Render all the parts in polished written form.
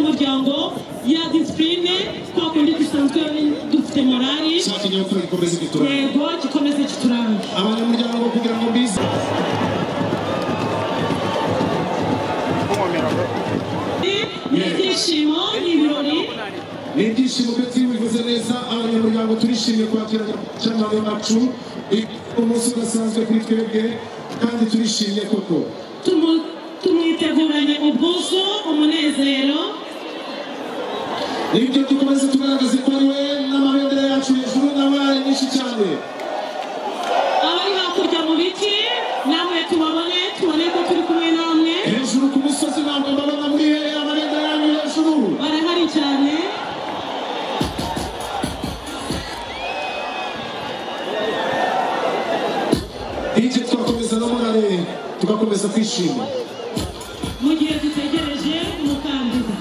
y'umuryango ya discipline kwa kundi dusanzwe dufite morali yego gikomeze kituranga abanyamuryango kugira ngo bize n'ibyishimo n'ibirori n'ibyishimo ndetse bivuze neza abanyamuryango turishimiye kwakira cyamare bacu umunsi udasanzwe kuri twebwe kandi turishimye koko tumwiteguranye ubwuzu umunezero nibyo dukomeze tugaragaze ko ari we n'amabendera yacu hejuru n'abari nyinshi cyane abari hakurya mu biti namwe tubabone tubone ko turi kumwe namwe hejuru ku musozi ntabwo mbabona muri hehe amabendera yanyu hejuru barahari cyane icyo twakomeza no morale tugakomeza kwishima mu gihe dutegereje umukandida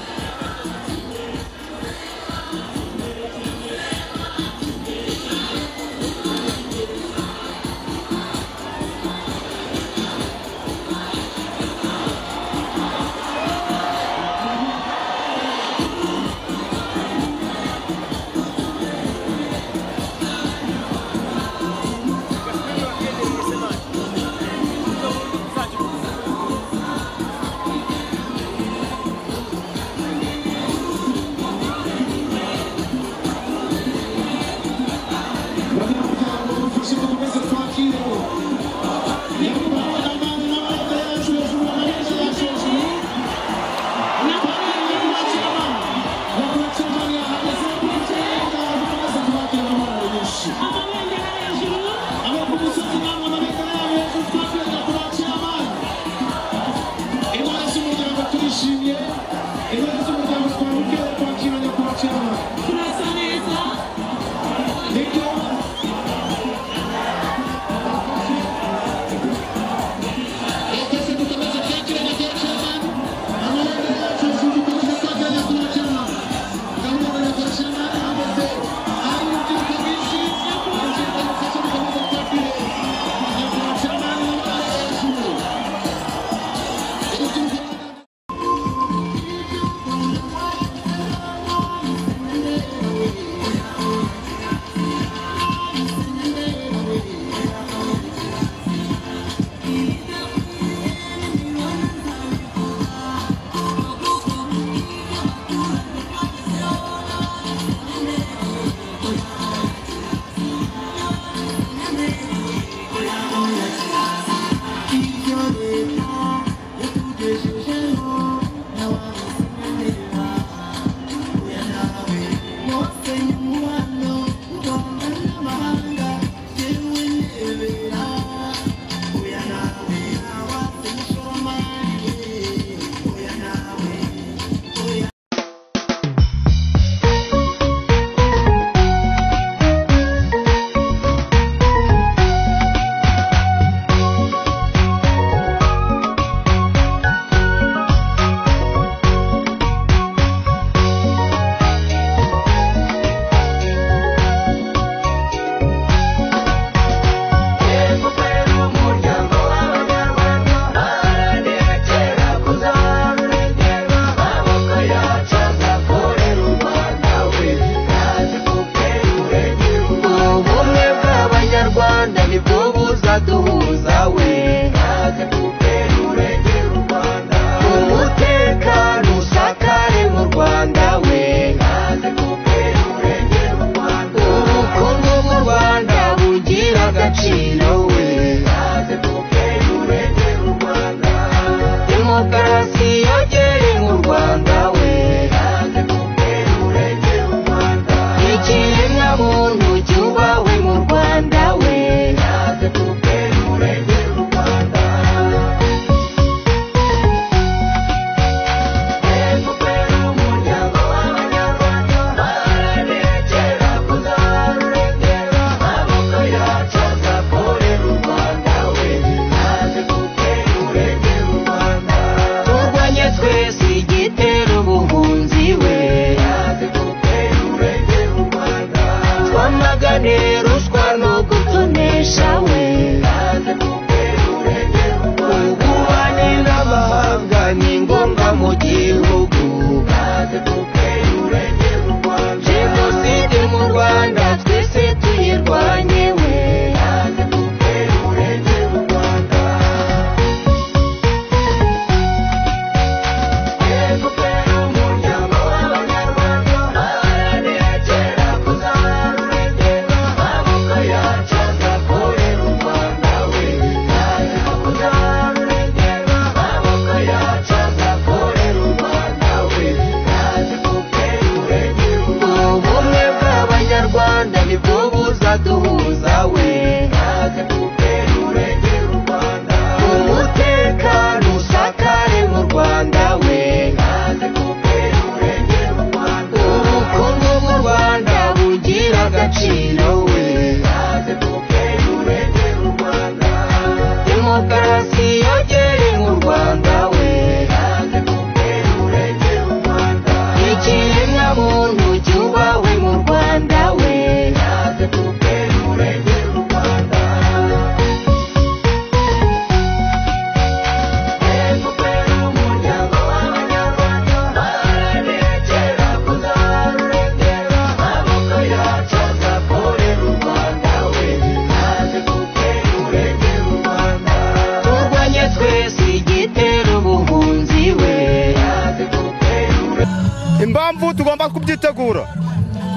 impamvu tugomba kubyitegura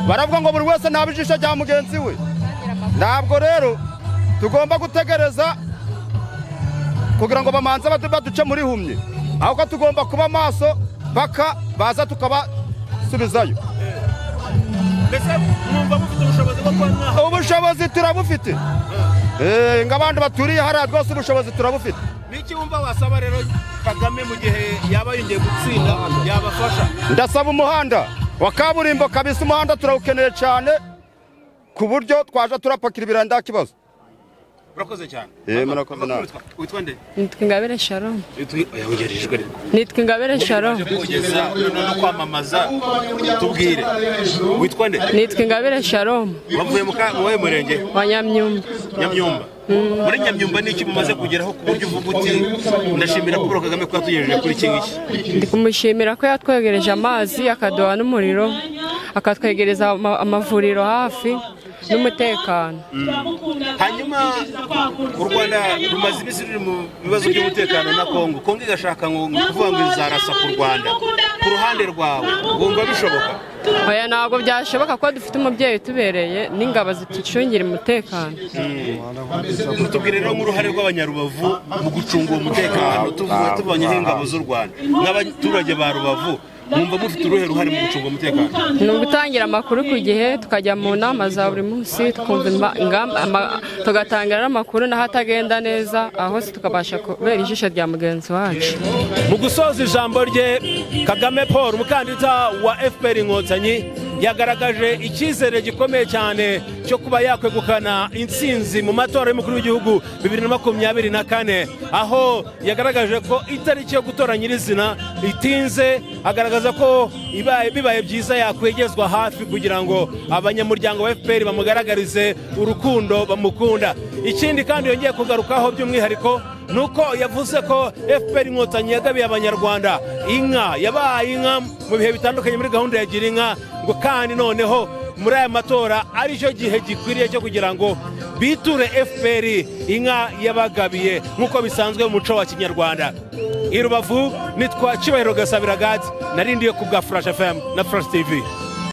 baravuga ngo buri wese naba ijisho rya mugenzi we ntabwo rero tugomba gutegereza kugira ngo bamanze baduce muri humye ahubwo tugomba kuba maso paka baza tukabasubizayo mbese mwumva mufite ubushobozi bwo kuba ubushobozi turabufite ng'abandi baturiye hariya rwose ubushobozi turabufite n'iki wumva wasaba rero Kagame mu gihe yaba yongeye gutsinda yabafasha ndasaba umuhanda wa kaburimbo kabisa umuhanda turawukeneye cyane ku buryo twaje turapakira ibirayi nda kibazo urakoze cyane murakoze nawe witwa nde nitwa Ingabire Sharon yahugerijwe nitwa Ingabire Sharon kugeza no kwamamaza tubwire witwa nde nitwa Ingabire Sharon bavuye mu murenge wa Nyamyumba muri Nyamyumba n'iki mumaze kugeraho ku buryo uvuga uti ndashimira Paul Kagame ko yatugejeje kuri iki ngiki ndi kumushimira ko yatwegereje amazi akaduha n'umuriro akatwegereza amavuriro hafi n'umutekano hanyuma u Rwanda rumaze iminsi ruri mu bibazo by'umutekano na Kongo igashaka ngo kuvuga ngo izarasa ku Rwanda ku ruhande rwawe wumva bishoboka oya ntabwo byashoboka ko dufite umubyeyi utubereye n'ingabo zitucungira umutekano tubwire rero nk'uruhare rw'abanyarubavu mu gucunga uwo mutekano tuvanyeho ingabo z'u Rwanda n'abaturage ba Rubavu mwumva mufite uruhe ruhare mu gucunga umutekano ni ugutangira amakuru ku gihe tukajya mu nama za buri munsi tukumva tugatangira n'amakuru n'aho atagenda neza aho tukabasha kubera ijisho rya mugenzi wacu mu gusoza ijambo rye Kagame Paul umukandida wa FPR Inkotanyi yagaragaje icyizere gikomeye cyane cyo kuba yakwegukana intsinzi mu matora y'umukuru w'igihugu 2024 aho yagaragaje ko itariki yo gutora nyirizina itinze agaragaza ko bibaye byiza yakwegezwa hafi kugira ngo abanyamuryango wa FPR bamugaragarize urukundo bamukunda ikindi kandi yongeye kugarukaho by'umwihariko nuko yavuze ko FPR Inkotanyi yagabiye abanyarwanda inka yabaye inka mu bihe bitandukanye muri gahunda ya gira inka ngo kandi noneho muri aya matora ari cyo gihe gikwiriye cyo kugira ngo biture FPR inka yabagabiye nk'uko bisanzwe mu muco wa Kinyarwanda i Rubavu nitwa Cyubahiro Gasabira Gadi narindiye ku bwa Flash FM na Flash TV